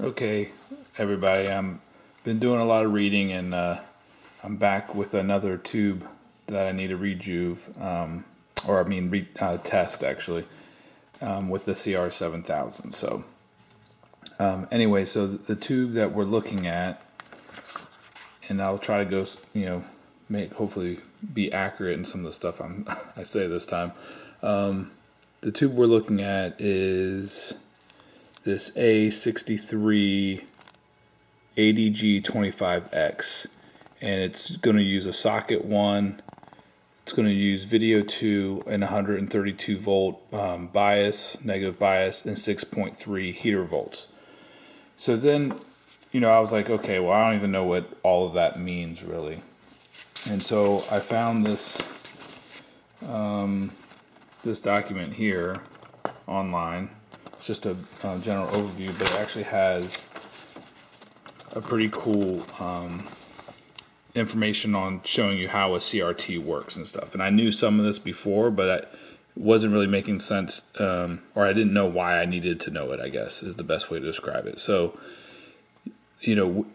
Okay, everybody, I'm been doing a lot of reading, and I'm back with another tube that I need to test actually, with the CR7000. So anyway, so the tube that we're looking at, and I'll try to go, hopefully be accurate in some of the stuff I say this time. The tube we're looking at is this A63 ADG25X, and it's going to use a socket 1. It's going to use video 2 and 132 volt negative bias, and 6.3 heater volts. So then, I was like, okay, well, I don't even know what all of that means really. And so I found this this document here online. It's just a general overview, but it actually has a pretty cool information on showing you how a CRT works and stuff. And I knew some of this before, but it wasn't really making sense, or I didn't know why I needed to know it, I guess, is the best way to describe it. So,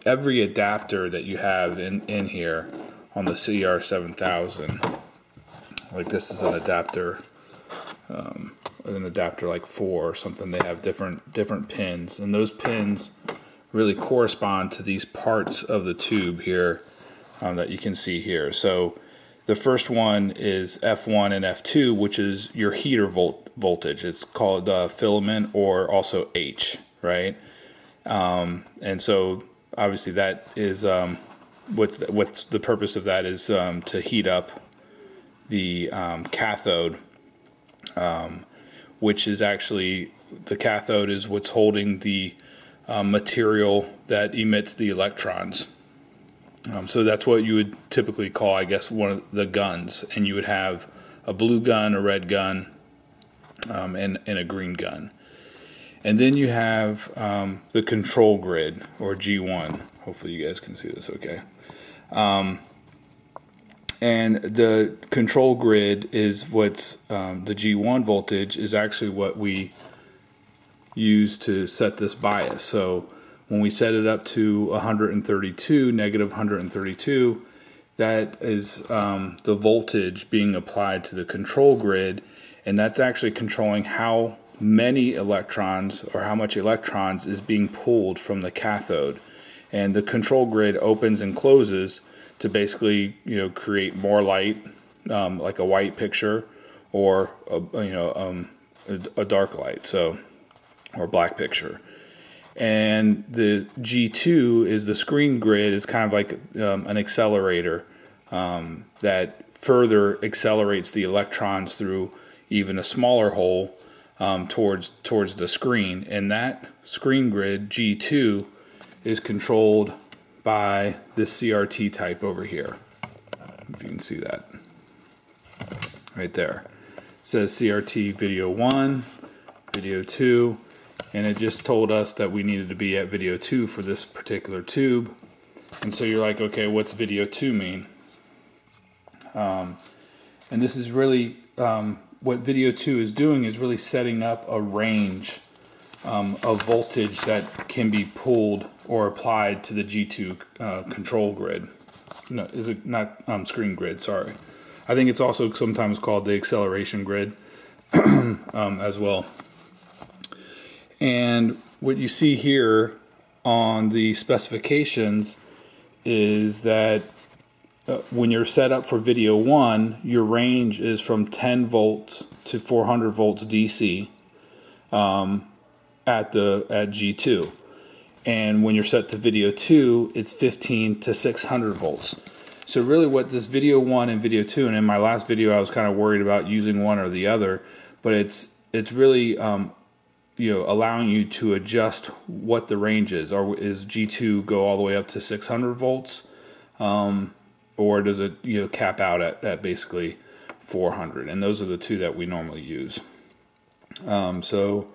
every adapter that you have in here on the CR7000, like this is an adapter, like 4 or something. They have different pins, and those pins really correspond to these parts of the tube here that you can see here. So the first one is F1 and F2, which is your heater voltage. It's called filament, or also H, right? And so obviously that is what's the purpose of that is to heat up the cathode, which is actually, the cathode is what's holding the material that emits the electrons. So that's what you would typically call, I guess, one of the guns. And you would have a blue gun, a red gun, and a green gun. And then you have the control grid, or G1. Hopefully you guys can see this okay. And the control grid is what's the G1 voltage is actually what we use to set this bias. So when we set it up to 132, negative 132, that is the voltage being applied to the control grid, and that's actually controlling how many electrons, or how much electrons is being pulled from the cathode. And the control grid opens and closes to basically, create more light, like a white picture, or a dark light, or black picture. And the G2 is the screen grid, is kind of like an accelerator that further accelerates the electrons through even a smaller hole towards the screen. And that screen grid, G2, is controlled by this CRT type over here. If you can see that right there. It says CRT video 1, video 2, and it just told us that we needed to be at video 2 for this particular tube. And so you're like, okay, what's video 2 mean? And this is really what video 2 is doing, is really setting up a range of voltage that can be pulled or applied to the G2 control grid. No, is it not screen grid? Sorry. I think it's also sometimes called the acceleration grid as well. And what you see here on the specifications is that when you're set up for video 1, your range is from 10 volts to 400 volts DC at G2. And when you're set to video 2, it's 15 to 600 volts. So really what this video 1 and video 2, and in my last video I was kind of worried about using one or the other, but it's really allowing you to adjust what the range is. Or is G2 go all the way up to 600 volts, or does it cap out at basically 400? And those are the two that we normally use. So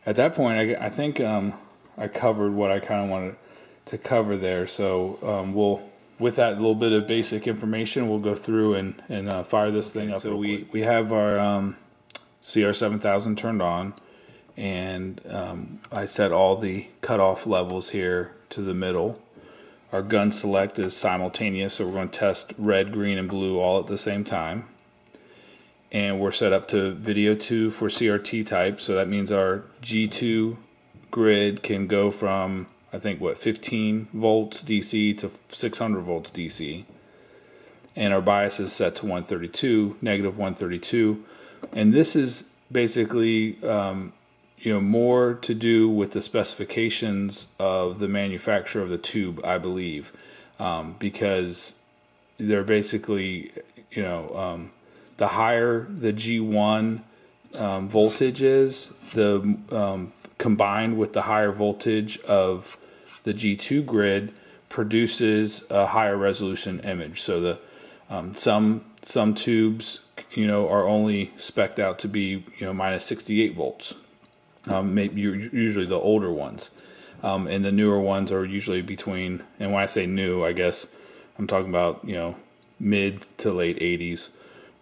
at that point, I think I covered what I kind of wanted to cover there. So with that little bit of basic information, we'll go through and fire this thing up. So we have our CR7000 turned on, and I set all the cutoff levels here to the middle. Our gun select is simultaneous, so we're going to test red, green, and blue all at the same time. And we're set up to video 2 for CRT type, so that means our G2 grid can go from, I think, what, 15 volts DC to 600 volts DC. And our bias is set to 132, negative 132. And this is basically more to do with the specifications of the manufacturer of the tube, I believe, because they're basically, the higher the G1 voltage is, the combined with the higher voltage of the G2 grid produces a higher resolution image. So the some tubes are only spec'd out to be minus 68 volts. Maybe usually the older ones, and the newer ones are usually between, and when I say new, I guess I'm talking about mid to late 80s,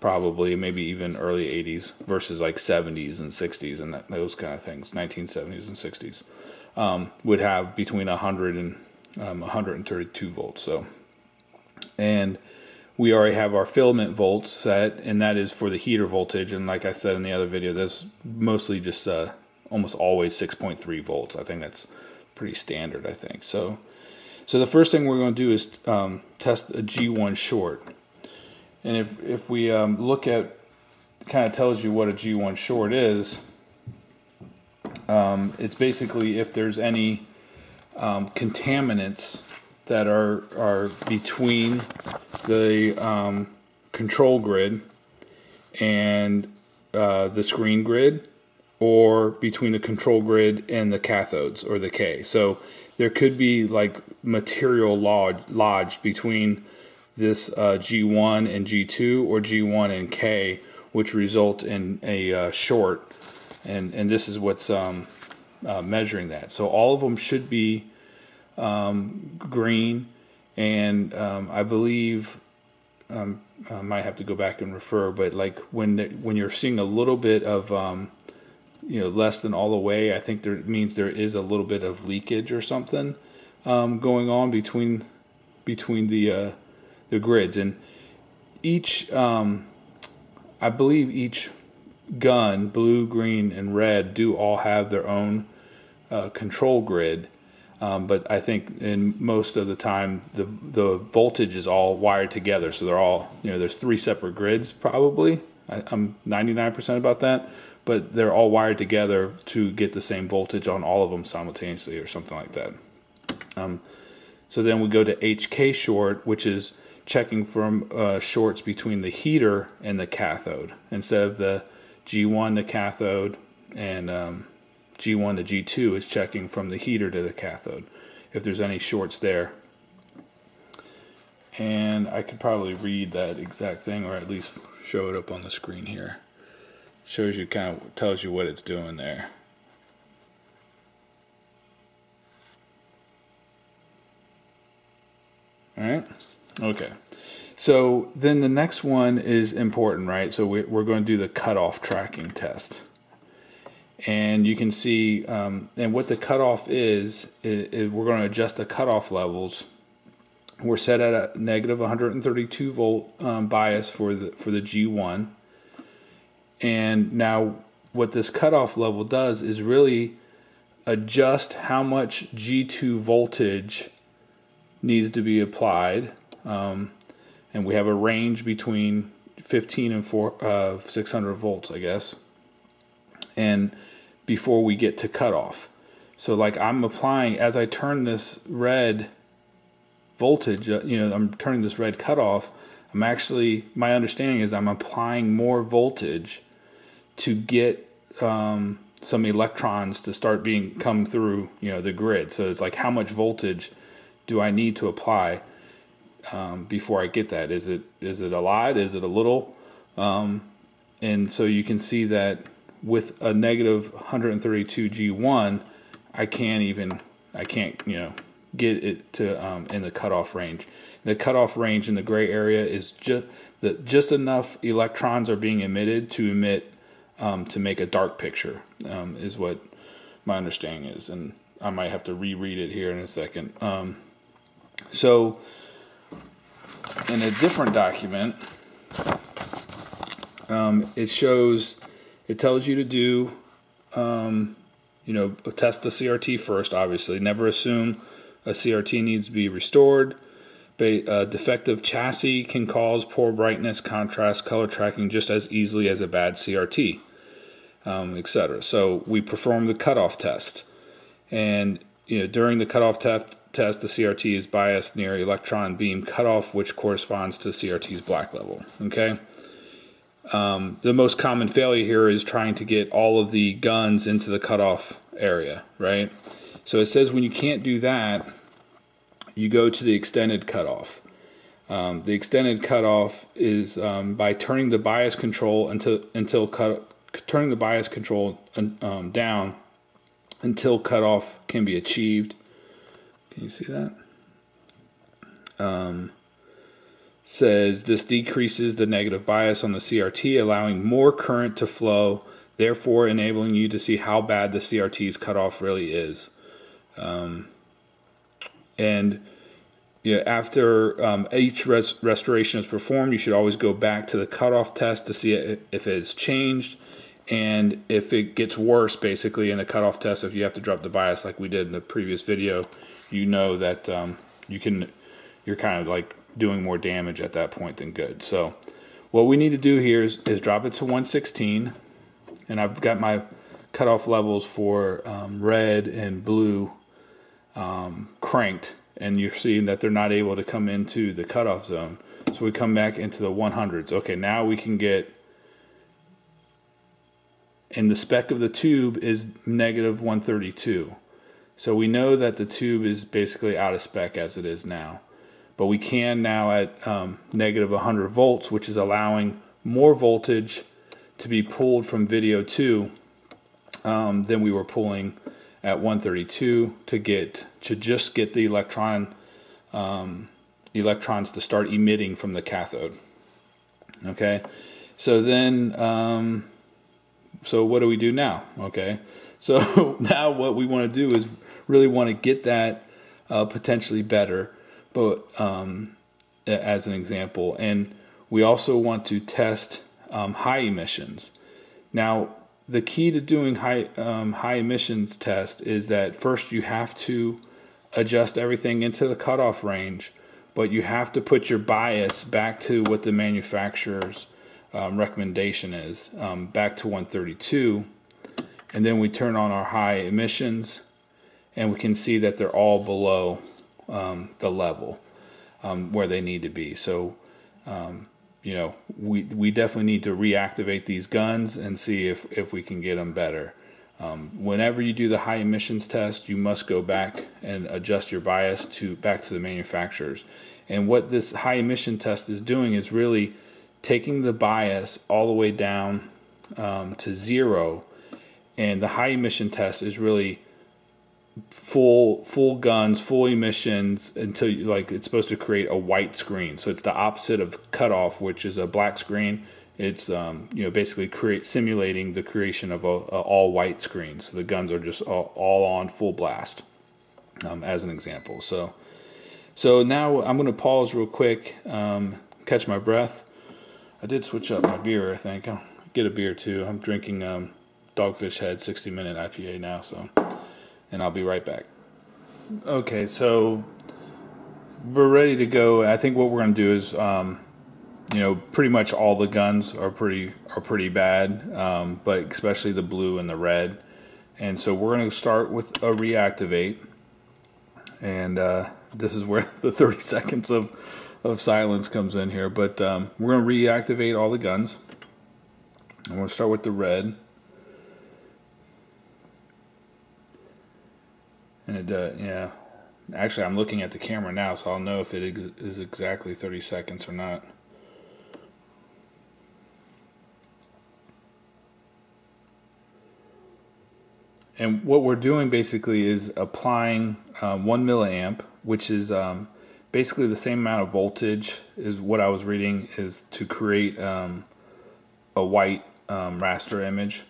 probably, maybe even early 80s, versus like 70s and 60s and those kind of things. 1970s and 60s would have between 100 and 132 volts. So, and we already have our filament volts set, and that is for the heater voltage. And like I said in the other video, that's mostly just almost always 6.3 volts. I think that's pretty standard, I think. So the first thing we're going to do is test a G1 short. And if we look at, kind of tells you what a G1 short is, it's basically if there's any contaminants that are between the control grid and the screen grid, or between the control grid and the cathodes or the K. So there could be like material lodged between this G1 and G2, or G1 and K, which result in a short, and this is what's measuring that. So all of them should be green, and I believe I might have to go back and refer, but like when you're seeing a little bit of less than all the way, I think there means there is a little bit of leakage or something going on between the grids. And each I believe each gun, blue, green, and red, do all have their own control grid, but I think in most of the time the voltage is all wired together, so they're all, there's 3 separate grids probably. I'm 99% about that, but they're all wired together to get the same voltage on all of them simultaneously or something like that. So then we go to HK short, which is checking from shorts between the heater and the cathode, instead of the G1 to cathode and G1 to G2 is checking from the heater to the cathode, if there's any shorts there. And I could probably read that exact thing, or at least show it up on the screen here. Shows you, kind of tells you what it's doing there. Alright, okay. So then the next one is important, right? So we're going to do the cutoff tracking test. And you can see, and what the cutoff is we're going to adjust the cutoff levels. We're set at a negative 132 volt bias for the G1. And now what this cutoff level does is really adjust how much G2 voltage needs to be applied. And we have a range between 15 and 600 volts, I guess. And before we get to cutoff. So like I'm applying, as I turn this red voltage, I'm turning this red cutoff, I'm actually, my understanding is I'm applying more voltage to get some electrons to start come through the grid. So it's like, how much voltage do I need to apply before I get that? Is it a lot? Is it a little? And so you can see that with a negative 132 G1, I can't get it to in the cutoff range. The cutoff range in the gray area is just enough electrons are being emitted to make a dark picture, is what my understanding is, and I might have to reread it here in a second. So in a different document, it tells you to do, test the CRT first, obviously. Never assume a CRT needs to be restored. A defective chassis can cause poor brightness, contrast, color tracking just as easily as a bad CRT, etc. So we perform the cutoff test. And during the cutoff test, the CRT is biased near electron beam cutoff, which corresponds to the CRT's black level. Okay. The most common failure here is trying to get all of the guns into the cutoff area, right? So it says when you can't do that, you go to the extended cutoff. The extended cutoff is by turning the bias control turning the bias control down until cutoff can be achieved. Can you see that? Says this decreases the negative bias on the CRT, allowing more current to flow, therefore enabling you to see how bad the CRT's cutoff really is. After each restoration is performed, you should always go back to the cutoff test to see if it's changed, and if it gets worse, basically in the cutoff test, if you have to drop the bias like we did in the previous video, you know that you're kind of like doing more damage at that point than good. So what we need to do here is drop it to 116, and I've got my cutoff levels for red and blue cranked, and you're seeing that they're not able to come into the cutoff zone. So we come back into the 100s. Okay, now we can get, and the spec of the tube is negative 132. So we know that the tube is basically out of spec as it is now. But we can now at negative 100 volts, which is allowing more voltage to be pulled from video 2 than we were pulling at 132 to just get the electrons to start emitting from the cathode. Okay, so then so what do we do now? Okay, so now what we want to do is really want to get that potentially better, but as an example, and we also want to test high emissions. Now the key to doing high emissions test is that first you have to adjust everything into the cutoff range, but you have to put your bias back to what the manufacturer's recommendation is, back to 132, and then we turn on our high emissions, and we can see that they're all below the level where they need to be. So we definitely need to reactivate these guns and see if we can get them better. Whenever you do the high emissions test, you must go back and adjust your bias back to the manufacturers. And what this high emission test is doing is really taking the bias all the way down to 0, and the high emission test is really full guns, full emissions, until it's supposed to create a white screen. So it's the opposite of cutoff, which is a black screen. It's basically simulating the creation of a all white screen. So the guns are just all on full blast, as an example. So now I'm going to pause real quick, catch my breath. I did switch up my beer, I think. I'll get a beer too. I'm drinking Dogfish Head 60-minute IPA now, and I'll be right back. Okay, so we're ready to go. I think what we're going to do is, pretty much all the guns are pretty bad, but especially the blue and the red. And so we're going to start with a reactivate, and this is where the 30 seconds of silence comes in here. But we're going to reactivate all the guns. I'm going to start with the red. And actually I'm looking at the camera now, so I'll know if it is exactly 30 seconds or not. And what we're doing basically is applying 1 milliamp, which is basically the same amount of voltage is what I was reading, is to create a white raster image.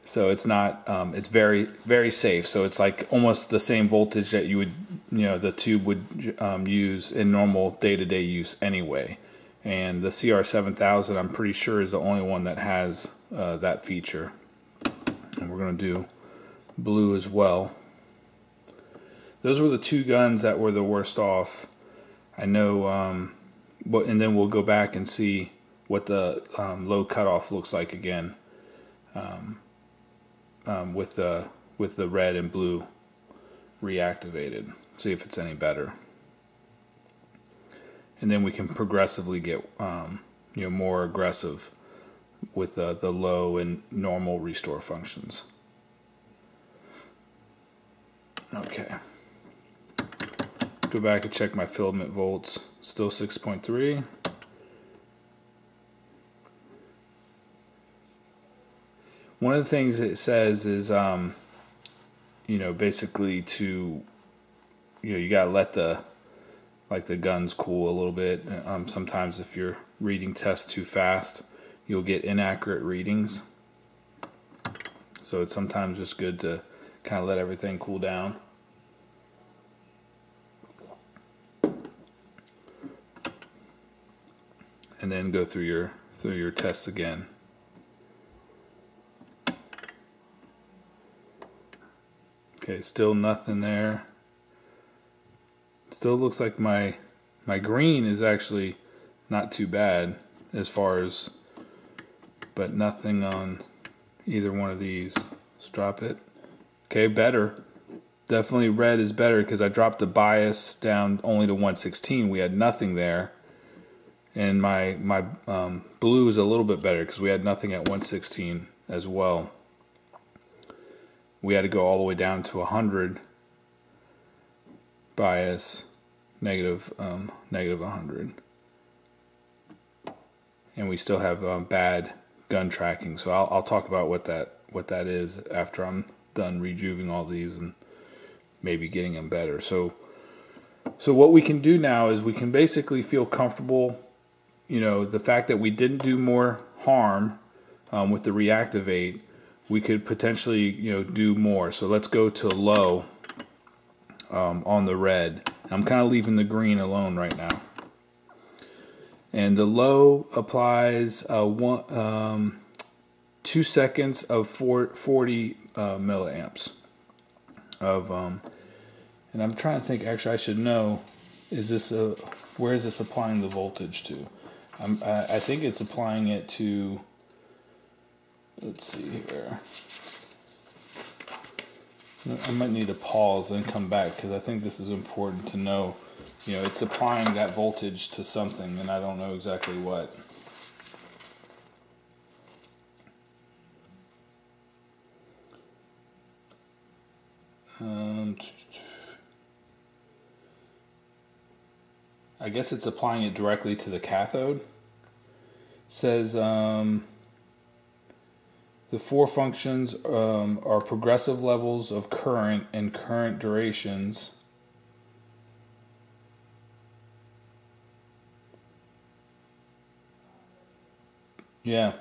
So it's not, it's very, very safe. So it's like almost the same voltage that you would, the tube would use in normal day-to-day use anyway. And the CR7000, I'm pretty sure, is the only one that has that feature. And we're going to do blue as well. Those were the two guns that were the worst off. I know, and then we'll go back and see what the low cutoff looks like again. With the red and blue reactivated, see if it's any better, and then we can progressively get more aggressive with the low and normal restore functions. Okay, go back and check my filament volts. Still 6.3. One of the things it says is, basically to, you gotta let the guns cool a little bit. Sometimes if you're reading tests too fast, you'll get inaccurate readings. So it's sometimes just good to kind of let everything cool down. And then go through your tests again. Okay, still nothing there. Still looks like my green is actually not too bad as far as, but nothing on either one of these. Let's drop it. Okay, better. Definitely red is better because I dropped the bias down only to 116. We had nothing there. And my blue is a little bit better because we had nothing at 116 as well. We had to go all the way down to 100 bias, negative 100, and we still have bad gun tracking. So I'll talk about what that is after I'm done rejuvenating all these and maybe getting them better. So what we can do now is we can basically feel comfortable. The fact that we didn't do more harm with the reactivate. We could potentially, do more. So let's go to low on the red. I'm kind of leaving the green alone right now. And the low applies 2 seconds of 40 milliamps of. And I'm trying to think. Actually, I should know. Where is this applying the voltage to? I think it's applying it to. Let's see here. I might need to pause and come back because I think this is important to know. It's applying that voltage to something, and I don't know exactly what. I guess it's applying it directly to the cathode. It says. The 4 functions are progressive levels of current and current durations. Yeah,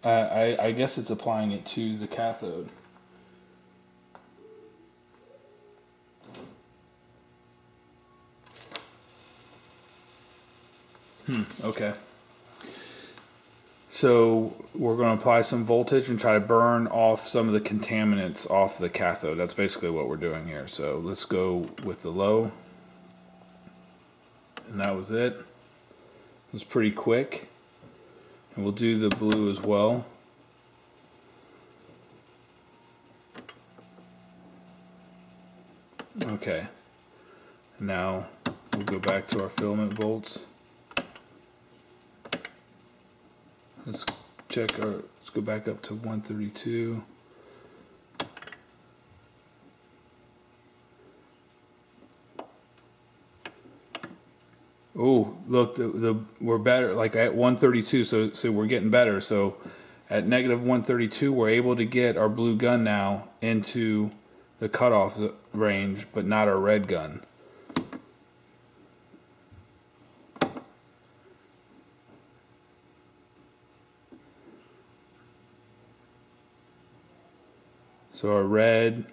I guess it's applying it to the cathode. Okay. So we're going to apply some voltage and try to burn off some of the contaminants off the cathode. That's basically what we're doing here. So let's go with the low. And that was it. It was pretty quick. And we'll do the blue as well. Okay. Now we'll go back to our filament volts. Let's go back up to 132. Oh, look, we're better, like at 132, so we're getting better. So at negative 132, we're able to get our blue gun now into the cutoff range, but not our red gun. So our red,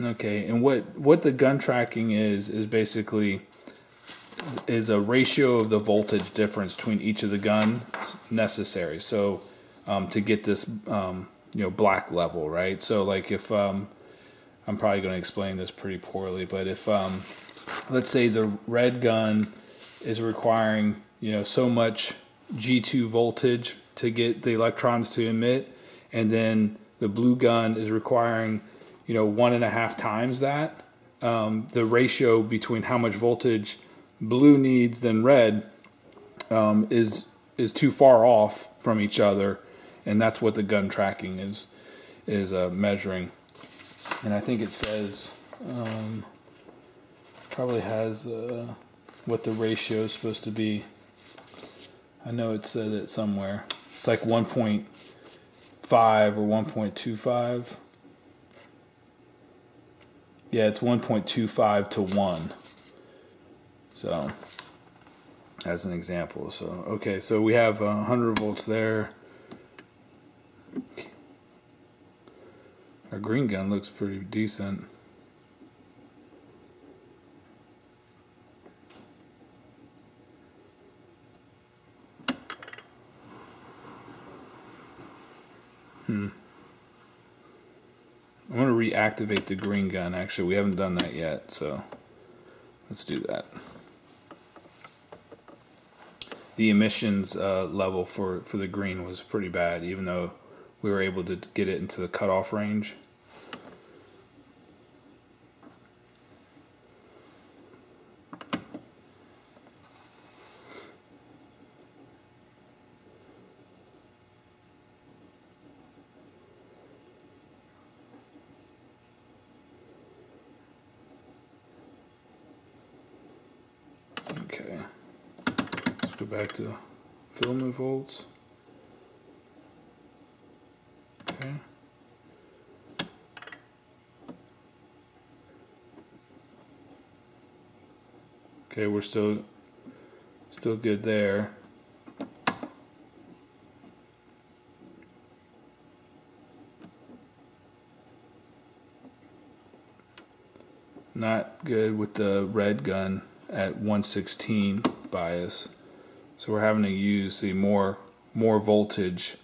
okay, and what the gun tracking is basically is a ratio of the voltage difference between each of the guns necessary. So to get this black level, right? So like if I'm probably going to explain this pretty poorly, but if let's say the red gun is requiring so much G2 voltage to get the electrons to emit, and then the blue gun is requiring 1.5 times that, the ratio between how much voltage blue needs than red is too far off from each other, and that's what the gun tracking is measuring. And I think it says probably has what the ratio is supposed to be. I know it said it somewhere. It's like 1.5 or 1.25. Yeah, it's 1.25 to 1. So, as an example. So, okay, so we have 100 volts there. Our green gun looks pretty decent. I'm going to reactivate the green gun. Actually, we haven't done that yet, so let's do that. The emissions level for the green was pretty bad, even though we were able to get it into the cutoff range. Okay, let's go back to filament volts. Okay. Okay, we're still good there. Not good with the red gun at 116 bias, so we're having to use the more voltage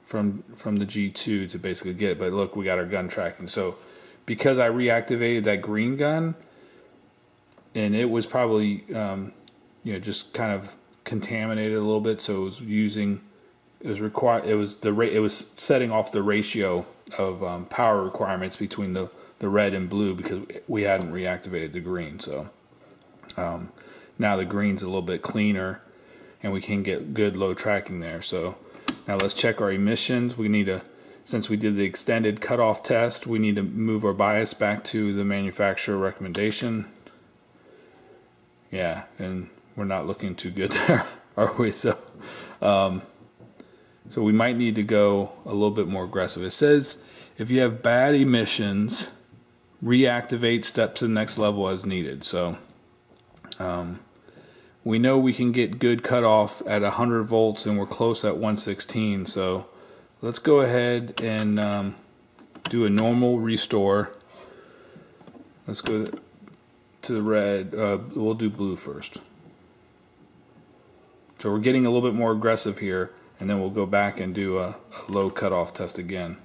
from the G2 to basically get it. But look, we got our gun tracking. So because I reactivated that green gun, and it was probably just kind of contaminated a little bit, so it was setting off the ratio of power requirements between the red and blue, because we hadn't reactivated the green. So now the green's a little bit cleaner, and we can get good low tracking there. So now let's check our emissions. We need to, since we did the extended cutoff test, we need to move our bias back to the manufacturer recommendation. Yeah, and we're not looking too good there, are we? So we might need to go a little bit more aggressive. It says if you have bad emissions, reactivate step to the next level as needed. So we know we can get good cutoff at 100 volts, and we're close at 116. So let's go ahead and do a normal restore. Let's go to the red. We'll do blue first. So we're getting a little bit more aggressive here, and then we'll go back and do a low cutoff test again.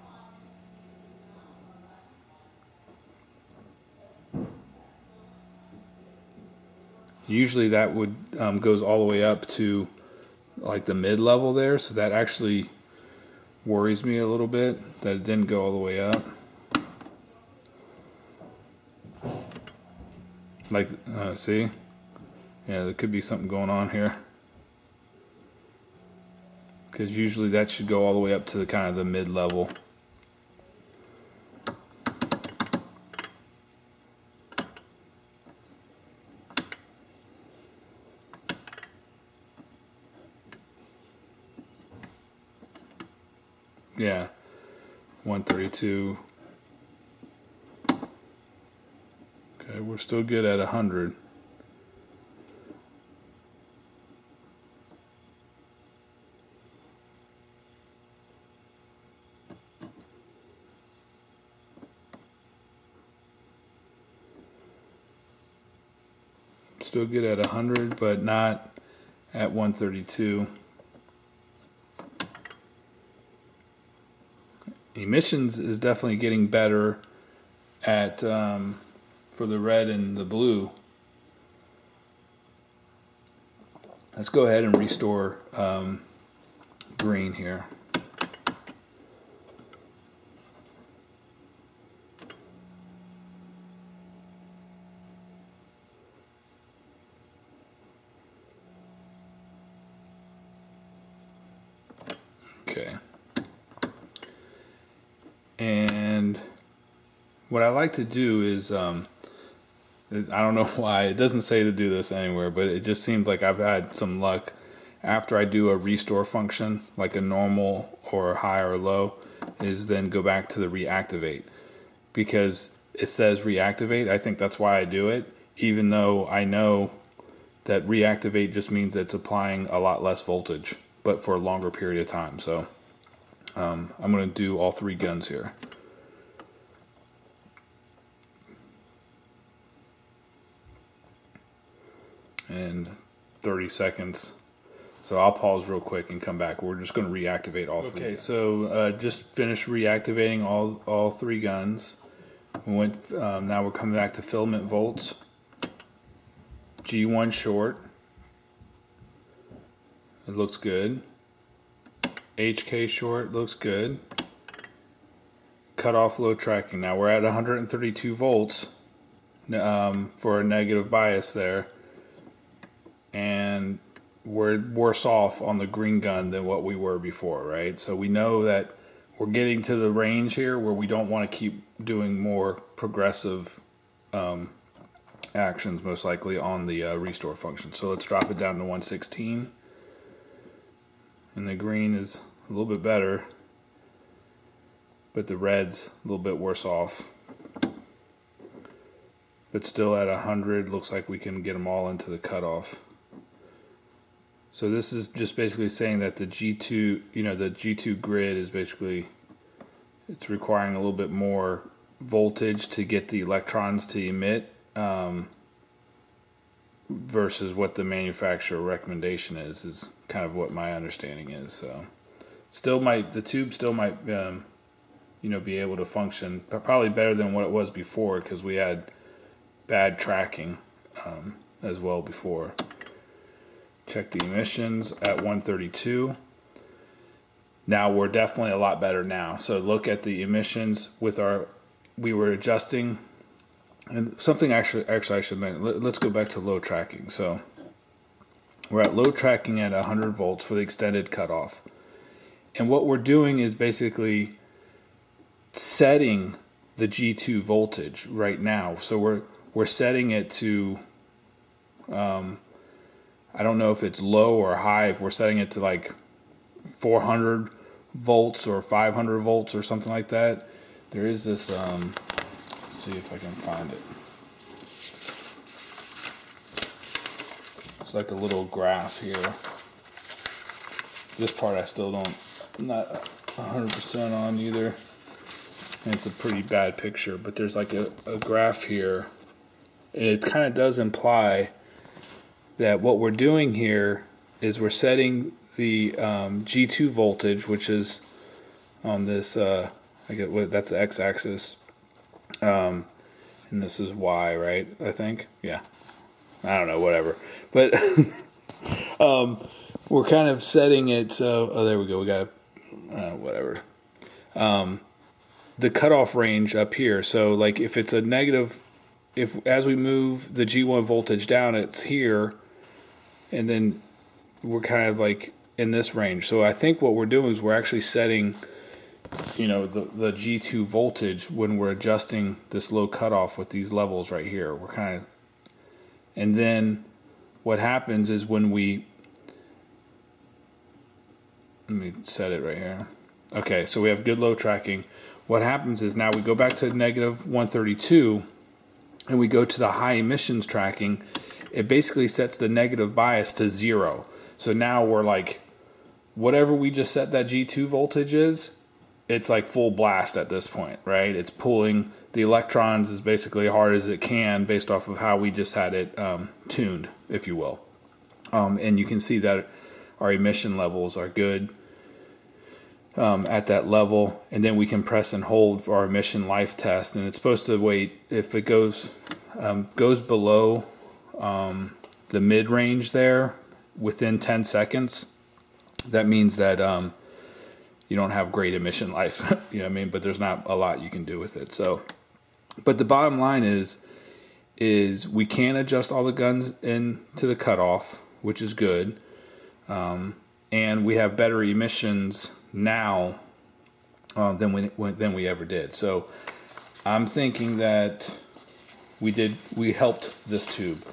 Usually that would goes all the way up to like the mid-level there, so that actually worries me a little bit that it didn't go all the way up. Like, see? Yeah, there could be something going on here, because usually that should go all the way up to the kind of the mid-level. Yeah, 132. Okay, we're we're still good at 100. Still good at 100, but not at 132. Emissions is definitely getting better at for the red and the blue. Let's go ahead and restore green here. Okay. And what I like to do is, I don't know why, it doesn't say to do this anywhere, but it just seems like I've had some luck after I do a restore function, like a normal or high or low, is then go back to the reactivate. Because it says reactivate, I think that's why I do it, even though I know that reactivate just means it's applying a lot less voltage, but for a longer period of time. So I'm going to do all three guns here. And 30 seconds. So I'll pause real quick and come back. We're just going to reactivate all three. Okay, so just finished reactivating all three guns. We went. Now we're coming back to filament volts. G1 short. It looks good. HK short looks good. Cutoff low tracking. Now we're at 132 volts for a negative bias there, and we're worse off on the green gun than what we were before, right? So we know that we're getting to the range here where we don't want to keep doing more progressive actions, most likely on the restore function. So let's drop it down to 116. And the green is a little bit better, but the red's a little bit worse off. But still at 100, looks like we can get them all into the cutoff. So this is just basically saying that the G2, the G2 grid is basically, it's requiring a little bit more voltage to get the electrons to emit versus what the manufacturer recommendation is kind of what my understanding is. So still the tube still might be able to function, but probably better than what it was before, because we had bad tracking as well before. Check the emissions at 132. Now we're definitely a lot better now. So look at the emissions with we were adjusting, and something actually I should mention. Let's go back to low tracking. So we're at low tracking at 100 volts for the extended cutoff. And what we're doing is basically setting the G2 voltage right now. So we're setting it to, I don't know if it's low or high, if we're setting it to like 400 volts or 500 volts or something like that. There is this, let's see if I can find it. It's like a little graph here. This part I still I'm not 100% on either. And it's a pretty bad picture, but there's like a graph here. And it kind of does imply that what we're doing here is we're setting the G2 voltage, which is on this, that's the x-axis, and this is y, right? I think, yeah. I don't know, whatever. But we're kind of setting it so. Oh, there we go. We got whatever. The cutoff range up here. So, like, if it's a negative, as we move the G1 voltage down, it's here, and then we're kind of like in this range. So I think what we're doing is we're actually setting, the G2 voltage when we're adjusting this low cutoff with these levels right here. We're kind of, and then what happens is when let me set it right here. Okay, so we have good low tracking. What happens is now we go back to negative 132, and we go to the high emissions tracking, it basically sets the negative bias to 0. So now we're like, whatever we just set that G2 voltage is, it's like full blast at this point, right? It's pulling the electrons as basically hard as it can based off of how we just had it tuned, if you will. And you can see that our emission levels are good at that level, and then we can press and hold for our emission life test, and it's supposed to wait. If it goes below the mid-range there within 10 seconds, that means that you don't have great emission life. You know what I mean? But there's not a lot you can do with it. So, but the bottom line is we can adjust all the guns into the cutoff, which is good, and we have better emissions now than we ever did. So I'm thinking that we helped this tube,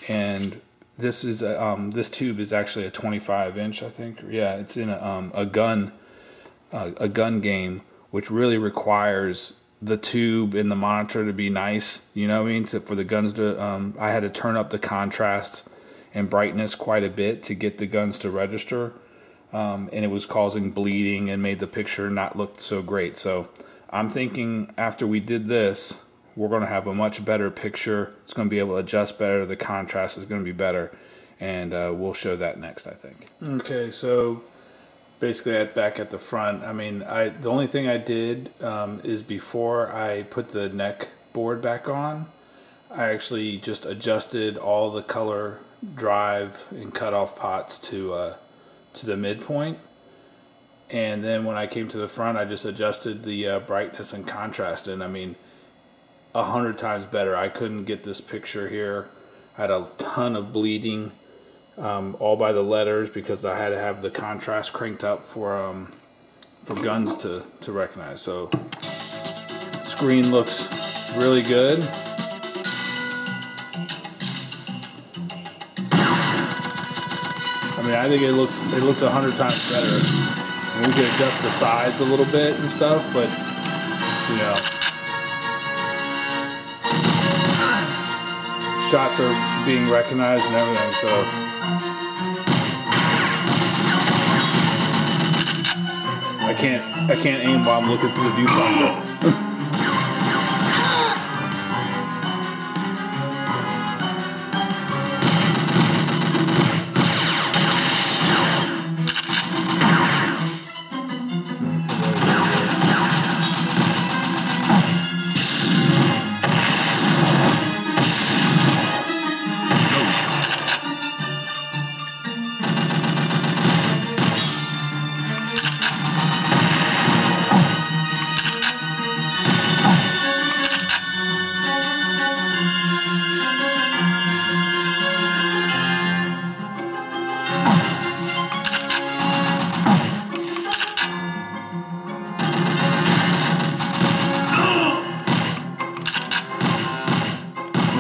and this is this tube is actually a 25-inch, I think. Yeah, it's in a gun game, which really requires the tube and the monitor to be nice. You know what I mean? For the guns to, I had to turn up the contrast and brightness quite a bit to get the guns to register. And it was causing bleeding and made the picture not look so great. So I'm thinking after we did this, we're going to have a much better picture. It's going to be able to adjust better. The contrast is going to be better. And we'll show that next, I think. Okay, so basically back at the front, I mean, the only thing I did is before I put the neck board back on, I actually just adjusted all the color drive and cutoff pots to the midpoint, and then when I came to the front, I just adjusted the brightness and contrast, and I mean, 100 times better. I couldn't get this picture here. I had a ton of bleeding, all by the letters, because I had to have the contrast cranked up for guns to recognize. So screen looks really good. I mean, I think it looks 100 times better. And we can adjust the size a little bit and stuff, but you know, shots are being recognized and everything. So I can't aim while I'm looking through the viewfinder.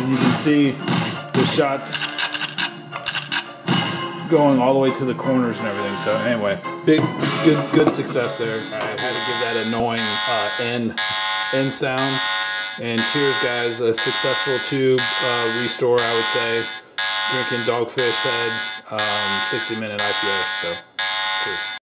You can see the shots going all the way to the corners and everything. So anyway, good success there. I had to give that annoying end sound. And cheers, guys! A successful tube restore, I would say. Drinking Dogfish Head 60-minute IPA. So cheers.